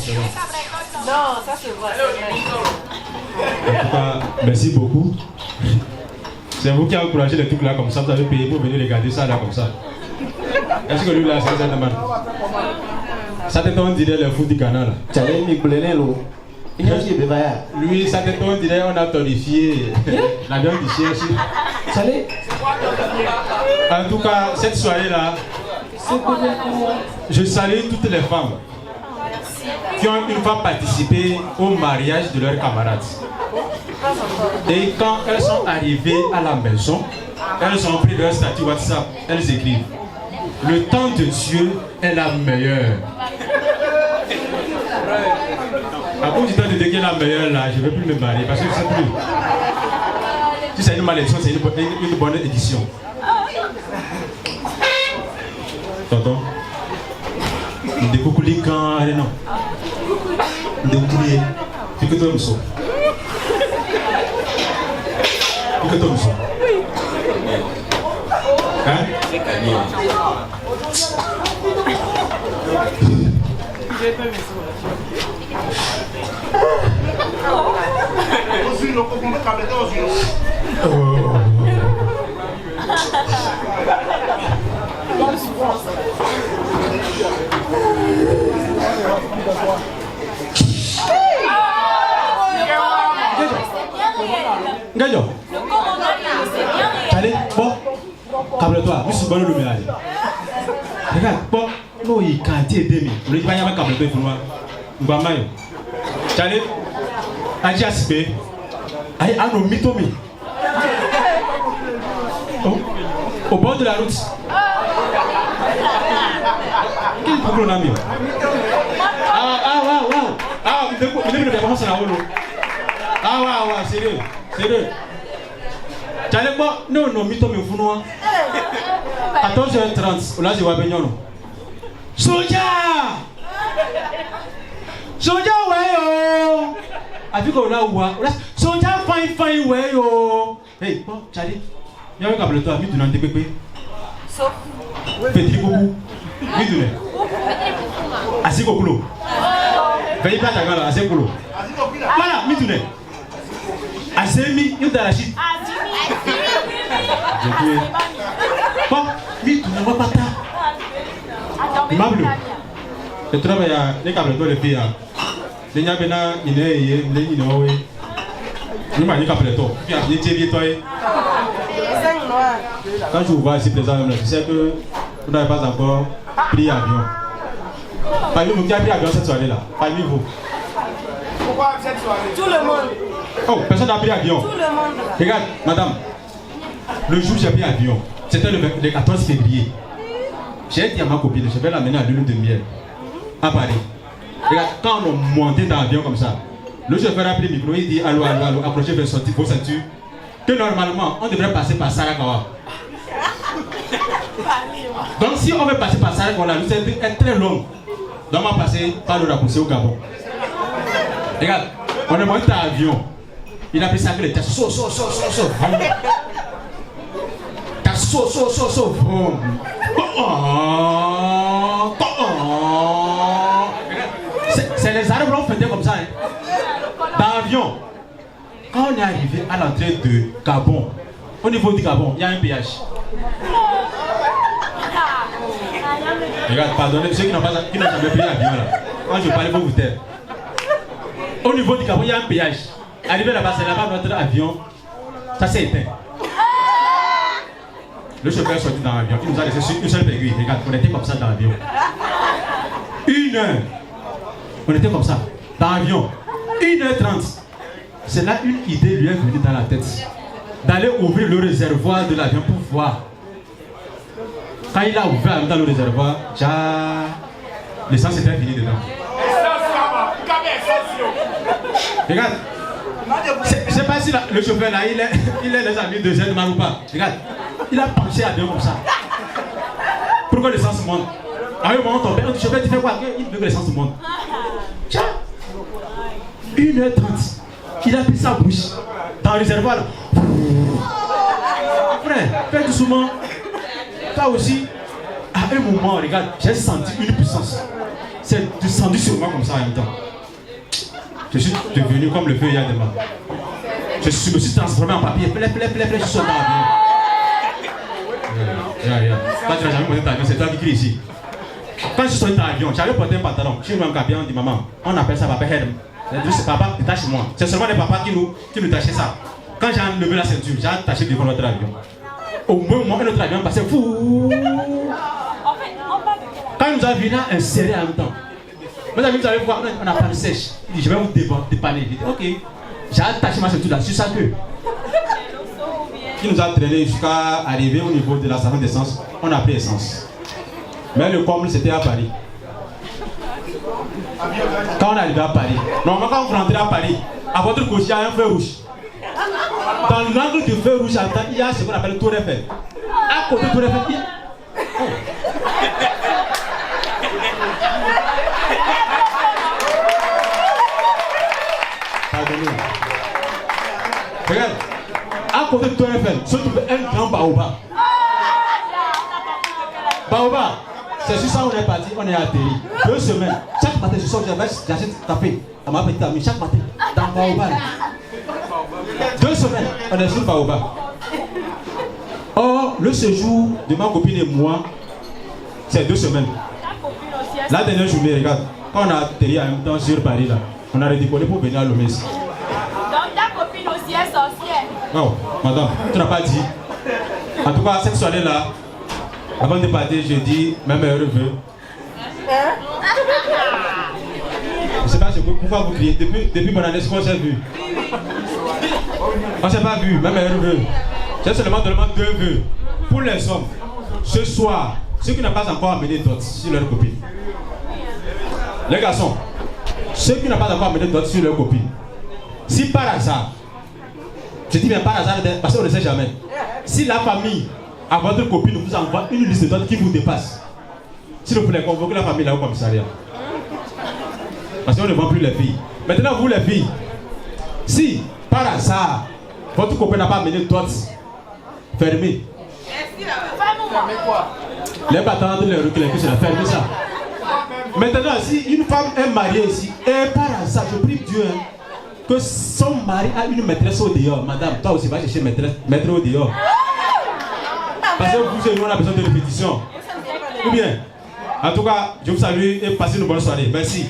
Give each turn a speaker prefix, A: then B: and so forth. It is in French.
A: c'est bon.
B: Non, ça se voit.
A: En tout cas, merci beaucoup. C'est vous qui avez encouragé les trucs là comme ça, vous avez payé pour venir regarder ça là comme ça. Est-ce que lui là, c'est un man? Ça te on dirait le foot du canal là. Lui, ça te on dirait on a tonifié la viande du chien. En tout cas, cette soirée là, je salue toutes les femmes qui ont une fois participé au mariage de leurs camarades. Et quand elles sont arrivées à la maison, elles ont pris leur statut WhatsApp, elles écrivent: le temps de Dieu est la meilleure. À cause du temps de Dieu qui est la meilleure là, je ne vais plus me marier parce que je ne sais plus. Si c'est une malédiction, c'est une bonne édition. Tonton, de coucouler quand non. De coucouler, puis que toi me sauve. Puis que toi me sauve. Hein? Gagnons. Allez, bon, câble-toi, je suis bon le ménage. Regarde, bon, non, il canté demi. Vous ne pouvez pas câble-toi, il faut voir. Vous va maillot. Allez, allez, aspect. Allez, à nos mythomies. Au bord de la route. Quel problème on a mis? Ah, vous devez le commencer là-haut. Ah, sérieux. T'allais pas? Non, mythomies, vous nous. 14h30, là, je vois bien. Soja, ouais, oh! Avec qu'on a ouah, soja, fine, ouais, oh! Hey, bon, Charlie, viens avec le toi, vite, tu n'en t'es pépé.
B: Sauf.
A: Petit coucou. Vite, tu n'es. Assez coculo. Veille pas ta gueule, assez coculo. Voilà, vite, tu n'es. Assez mis, il y a de la chute. Bon, vite, tu n'en vas pas tard. Mablu. Je travaille à les câbles de l'épée. Les Nabena, il est, il est, il m'a dit qu'après toi, il a dit toi. Quand je vous vois ici présent, je sais que vous n'avez pas encore pris avion. Parmi vous qui a pris avion cette soirée-là, parmi vous.
B: Pourquoi cette soirée? Tout le monde.
A: Oh, personne n'a pris avion.
B: Tout le monde.
A: Regarde, madame, le jour où j'ai pris avion, c'était le 14 février. J'ai dit à ma copine, je vais l'amener à l'île de miel, à Paris. Regarde, quand on est monté dans l'avion comme ça, le chauffeur a pris le micro, il dit allô, approchez vos ceintures. Que normalement, on devrait passer par Sarakawa. Donc si on veut passer par Sarakawa, la route est très longue. Donc on va passer par le raccourci au Gabon. Regarde, on est monté dans l'avion. Il a pris ça que les tests. C'est les arbres ont fait comme ça. Dans l'avion, quand on est arrivé à l'entrée de Gabon, au niveau du Gabon, il y a un péage. Regarde, pardonnez ceux qui n'ont jamais pris l'avion là. Quand je parle, il faut vous taire. Au niveau du Gabon, il y a un péage. Arrivé là-bas, c'est là-bas notre avion. Ça s'est éteint. Le chauffeur est sorti dans l'avion. Il nous a laissé sur une seule aiguille. Regarde, on était comme ça dans l'avion. 1 heure. On était comme ça, dans l'avion. 1h30. C'est là une idée lui est venue dans la tête. D'aller ouvrir le réservoir de l'avion pour voir. Quand il a ouvert dans le réservoir, l'essence était finie dedans. Regarde. Je ne sais pas si le chauffeur là, il est les amis de Zedman ou pas. Regarde. Il a penché l'avion comme ça. Pourquoi l'essence monte? À un moment, le chauffeur tu fais quoi? Il veut que l'essence monte. Tiens. 1h30. Il a pris sa bouche dans le réservoir là. Frère, fais doucement. Toi aussi, à un moment, regarde, j'ai senti une puissance. c'est descendu sur moi comme ça en même temps. Je suis devenu comme le feu hier demain. Je me suis transformé en papier. Je suis dans l'avion. Quand tu n'as jamais porté ton avion, c'est toi qui crie ici. Quand je suis sorti dans l'avion, j'avais porté un pantalon. Je suis même capé, on dit maman, on appelle ça papa head. C'est papa, détache moi. C'est seulement les papas qui nous tachaient ça. Quand j'ai enlevé la ceinture, j'ai attaché devant notre avion. Au moment où notre avion passait, fou. Quand il nous a vu là, inséré en même temps. Mes amis, vous allez voir, on n'a pas de sèche. Il dit, je vais vous dépanner. Il dit, ok. J'ai attaché ma ceinture là, sur sa queue. Qui nous a traîné jusqu'à arriver au niveau de la station d'essence. On a pris essence. Mais le comble, c'était à Paris. Quand on est arrivé à Paris, normalement, quand vous rentrez à Paris, à votre gauche, il y a un feu rouge. Dans l'angle du feu rouge, il y a ce qu'on appelle le Tour Eiffel. À côté du Tour Eiffel, il y a... Oh. Pardonnez. Regarde, à côté de Tour Eiffel, se trouve un grand baobab. Baobab, c'est sur ça qu'on est parti, on est atterri. 2 semaines. Chaque matin, je sors, j'achète café à ma petite amie, chaque matin, dans Baobab. 2 semaines, on est sur Baobab. Or, le séjour de ma copine et moi, c'est 2 semaines. La dernière journée, regarde, quand on a atterri en même temps sur Paris, là, on a redécollé pour venir à Lomé.
B: Donc ta copine aussi est sorcière.
A: Oh, madame, tu n'as pas dit. En tout cas, cette soirée-là, avant de partir, je dis, même heureux vœux. Je ne sais pas pourquoi vous criez. Depuis mon année, ce qu'on s'est vu. On ne s'est pas vu, même heureux vœux. J'ai seulement demandé 2 vœux. Pour les hommes, ce soir, ceux qui n'ont pas encore amené d'autres sur leur copine. Les garçons, ceux qui n'ont pas encore amené d'autres sur leur copine. Si par hasard, je dis bien par hasard, parce qu'on ne sait jamais. Si la famille, à votre copine, vous envoie une liste d'autres qui vous dépasse, s'il vous plaît, convoquez la famille là au commissariat. Parce qu'on ne vend plus les filles. Maintenant, vous les filles, si par hasard, votre copain n'a pas amené d'autres, fermez. Les battants de les reculer, c'est la fermez ça. Maintenant, si une femme est mariée ici, et par hasard, je prie Dieu, hein, que son mari a une maîtresse au dehors. Madame, toi aussi, va chercher maîtresse au dehors. Parce que vous et nous, on a besoin de répétition. Ou bien, en tout cas, je vous salue et passez une bonne soirée. Merci.